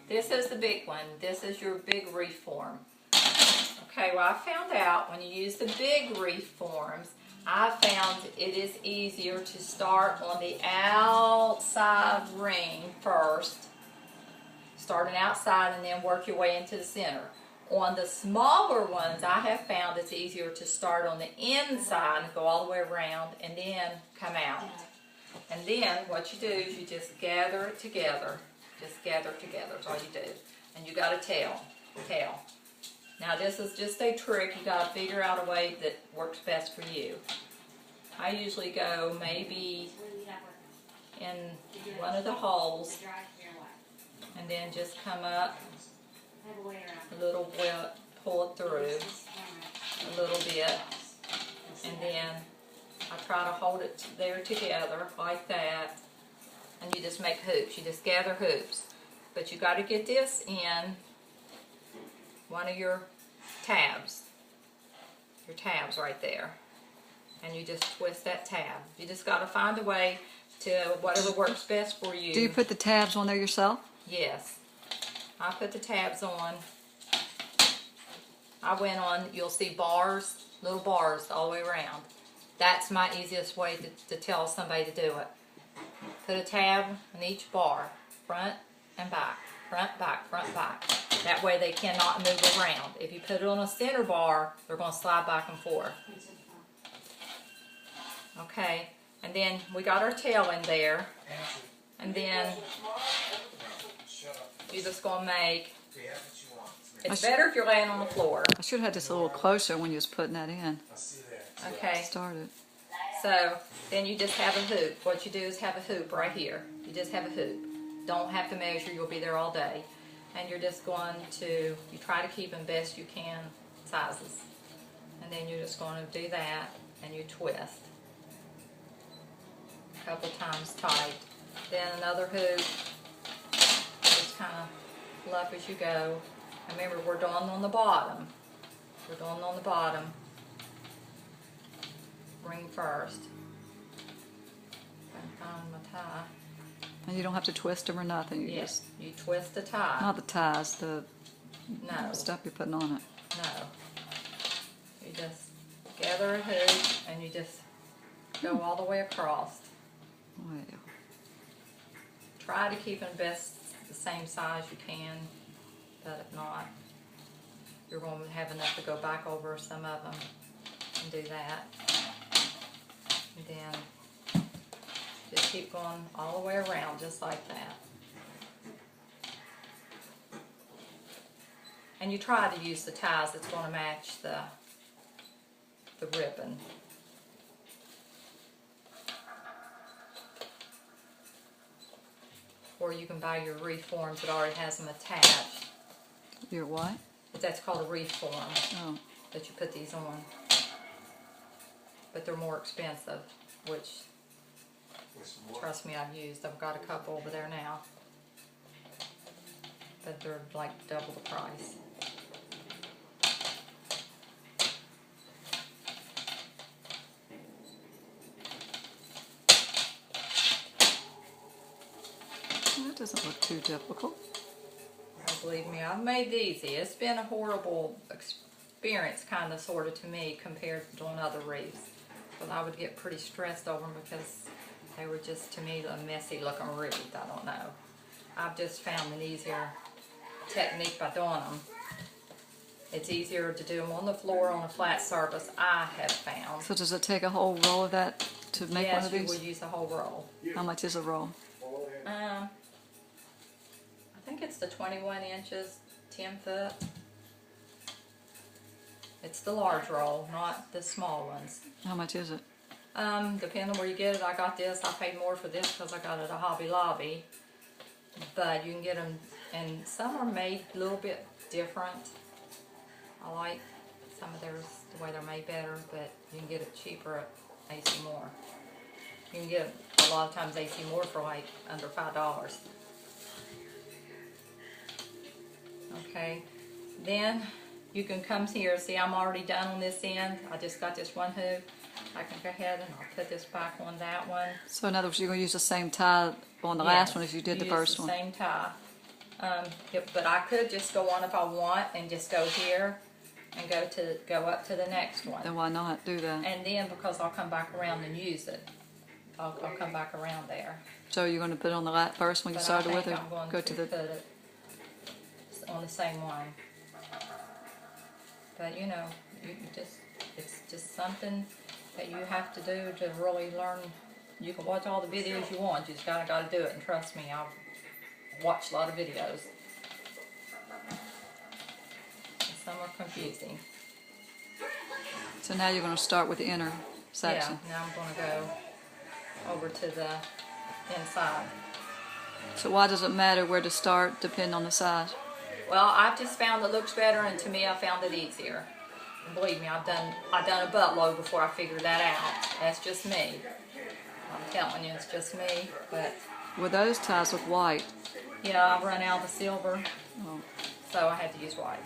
This is the big one. This is your big wreath form. Okay, well I found out when you use the big wreath forms, I found it is easier to start on the outside ring first, starting outside and then work your way into the center. On the smaller ones, I have found it's easier to start on the inside and go all the way around and then come out. And then what you do is you just gather it together. Just gather it together is all you do. And you got a tail. Now this is just a trick. You got to figure out a way that works best for you. I usually go maybe in one of the holes and then just come up a little bit, pull it through a little bit, and then I try to hold it there together like that, and you just make hoops. You just gather hoops. But you got to get this in one of your tabs right there, and you just twist that tab. You just got to find a way to whatever works best for you. Do you put the tabs on there yourself? Yes. I put the tabs on. I went on, you'll see bars, little bars all the way around. That's my easiest way to tell somebody to do it. Put a tab on each bar, front and back, front, back, front, back. That way they cannot move around. If you put it on a center bar, they're going to slide back and forth. Okay, and then we got our tail in there, and then you're just going to make, it's better if you're laying on the floor. I should have had this a little closer when you was putting that in. Okay. Started. So then you just have a hoop. What you do is have a hoop right here. You just have a hoop. Don't have to measure. You'll be there all day. And you're just going to, you try to keep them best you can sizes. And then you're just going to do that and you twist a couple times tight. Then another hoop. Just kind of fluff as you go. And remember, we're done on the bottom. We're done on the bottom. Ring first. I find my tie. And you don't have to twist them or nothing. You Yes, you twist the tie. Not the ties, the No, stuff you're putting on it. no. You just gather a hoop and you just go all the way across. Well, Try to keep them best the same size you can, but if not, you're going to have enough to go back over some of them and do that. And then just keep going all the way around just like that. And you try to use the ties that's going to match the ribbon. Or you can buy your wreath forms that already has them attached. Your what? That's called a wreath form. Oh. That you put these on. But they're more expensive, which, trust me, I've used. I've got a couple over there now. But they're like double the price. That doesn't look too difficult. Believe me, I've made it easy. It's been a horrible experience, kind of, sort of, to me compared to doing other wreaths. But I would get pretty stressed over them because they were just, to me, a messy looking wreath. I don't know. I've just found an easier technique by doing them. It's easier to do them on the floor on a flat surface, I have found. So does it take a whole roll of that to make one of these? Yes, you would use a whole roll. How much is a roll? I think it's the 21 inches, 10 foot. It's the large roll, not the small ones. How much is it? Depending on where you get it. I got this. I paid more for this because I got it at Hobby Lobby. But you can get them, and some are made a little bit different. I like some of theirs, the way they're made better, but you can get it cheaper at AC Moore. You can get it a lot of times AC Moore for like under $5. Okay, then you can come here. See, I'm already done on this end. I just got this one hoop. I can go ahead and I'll put this back on that one. So in other words, you're going to use the same tie on the last one as you did the first one? Same tie. But I could just go on if I want and just go here and go up to the next one. Then why not do that? And then because I'll come back around and use it, I'll come back around there. So you're going to put it on the first one you But started I with, think or I'm going go to to the? put it on the same one. But you know, it's just something that you have to do to really learn. You can watch all the videos you want, you just gotta do it, and trust me, I've watched a lot of videos. Some are confusing. So now you're going to start with the inner section. Yeah, now I'm going to go over to the inside. So why does it matter where to start, depending on the size? Well, I've just found it looks better, and to me, I found it easier. And believe me, I've done a buttload before I figured that out. That's just me. I'm telling you, it's just me. But Well, those ties look white. yeah, I've run out of the silver, Oh. so I had to use white.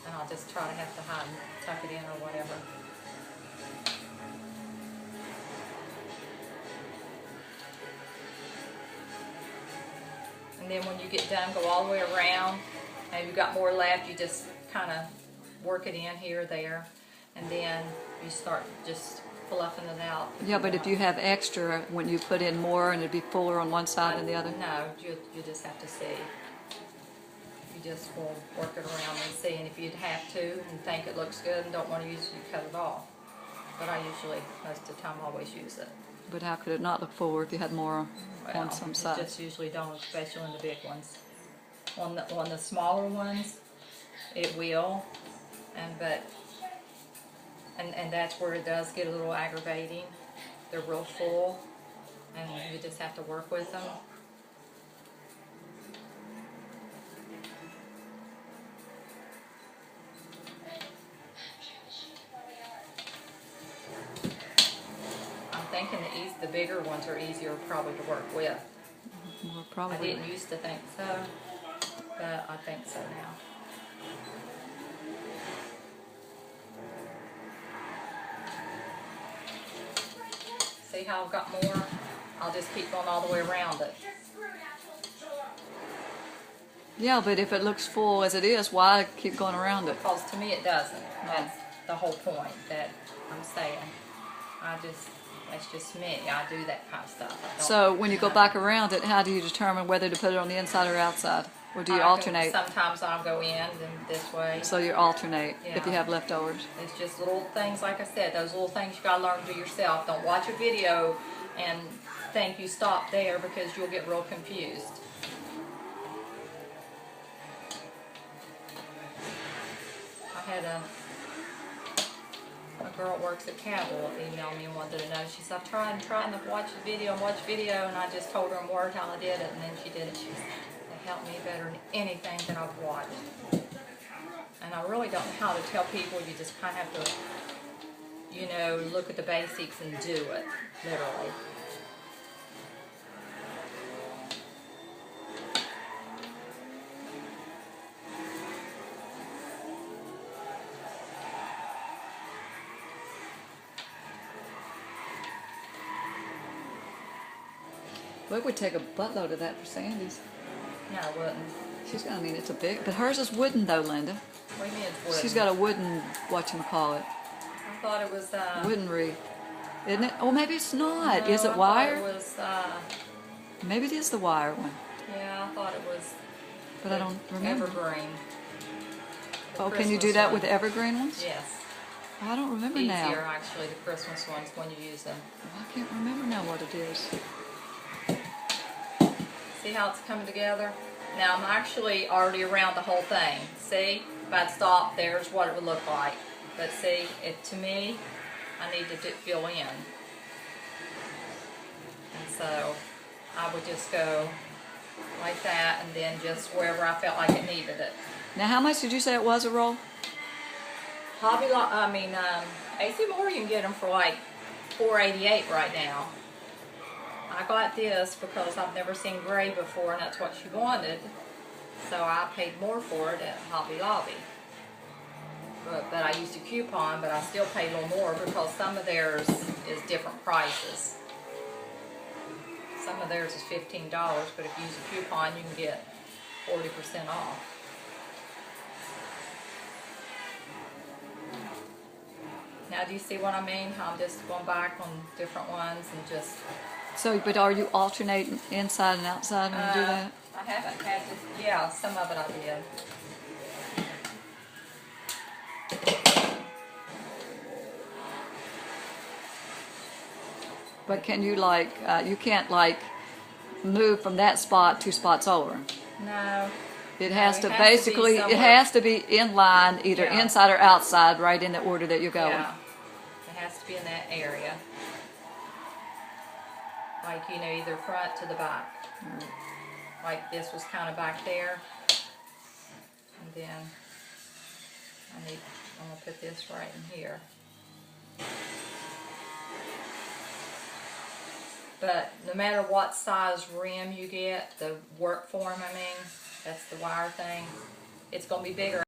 And I'll just try to have to hide and tuck it in or whatever. And then when you get done, go all the way around. And if you've got more left, you just kind of work it in here or there. And then you start just fluffing it out. Yeah, but if you have extra, when you put in more and it'd be fuller on one side than the other? No, you just have to see. You just will work it around and see. And if you'd have to and think it looks good and don't want to use it, you cut it off. But I usually, most of the time, always use it. But how could it not look fuller if you had more Well, on some you sides? just usually don't, especially on the big ones. On the smaller ones, it will, and that's where it does get a little aggravating. They're real full, and you just have to work with them. I'm thinking the bigger ones are easier probably to work with. Well, I probably. didn't used to think so, but I think so now. See how I've got more? I'll just keep going all the way around it. Yeah, but if it looks full as it is, why keep going around it? Because to me it doesn't. That's the whole point that I'm saying. That's just me. I do that kind of stuff. I don't- So when you go back around it, how do you determine whether to put it on the inside or outside? Or do you I can- alternate? Sometimes I'll go in and this way. So you alternate if you Yeah. have leftovers. It's just little things, like I said, those little things you gotta learn to do yourself. Don't watch a video and think you stop there because you'll get real confused. I had a girl that works at Cattle emailed me and wanted to know. She said, I've tried to watch the video, and I just told her in word how I did it, and then she did it. She said, it helped me better than anything that I've watched. And I really don't know how to tell people. You just kind of have to, you know, look at the basics and do it, literally. Well, it would take a buttload of that for Sandy's. No, I wouldn't. She's got, I mean, it's a big, but hers is wooden though, Linda. What do you mean it's wooden? She's got a wooden, whatchamacallit, I thought it was, wooden wreath. Isn't it? Oh, maybe it's not. Is no, it I thought wire? it was, Maybe it is the wire one, yeah, I thought it was but I don't remember. evergreen. The Oh, can you do Christmas that one. with the evergreen ones? Yes. Oh, I don't remember Easier, now. actually, the Christmas ones when you use them. Oh, I can't remember now what it is. See how it's coming together? Now I'm actually already around the whole thing. See? If I'd stop, there's what it would look like. But see, to me, I need to fill in. And so I would just go like that, and then just wherever I felt like it needed it. Now, how much did you say it was a roll? AC Moore, you can get them for like $4.88 right now. I got this because I've never seen gray before, and that's what she wanted. So I paid more for it at Hobby Lobby. But I used a coupon, but I still paid a little more because some of theirs is different prices. Some of theirs is $15, but if you use a coupon, you can get 40% off. Now do you see what I mean? How I'm just going back on different ones and just... So, but are you alternating inside and outside when you do that? I haven't had to, yeah, some of it I did. But can you like, you can't like move from that spot 2 spots over? No. It has No, to it has to be basically, it somewhere. has to be in line, either Yeah. inside or outside, right in the order that you're going. Yeah. It has to be in that area. Like, you know, either front to the back. Like this was kind of back there. And then I'm gonna put this right in here. But no matter what size rim you get, the work form, I mean, that's the wire thing, it's gonna be bigger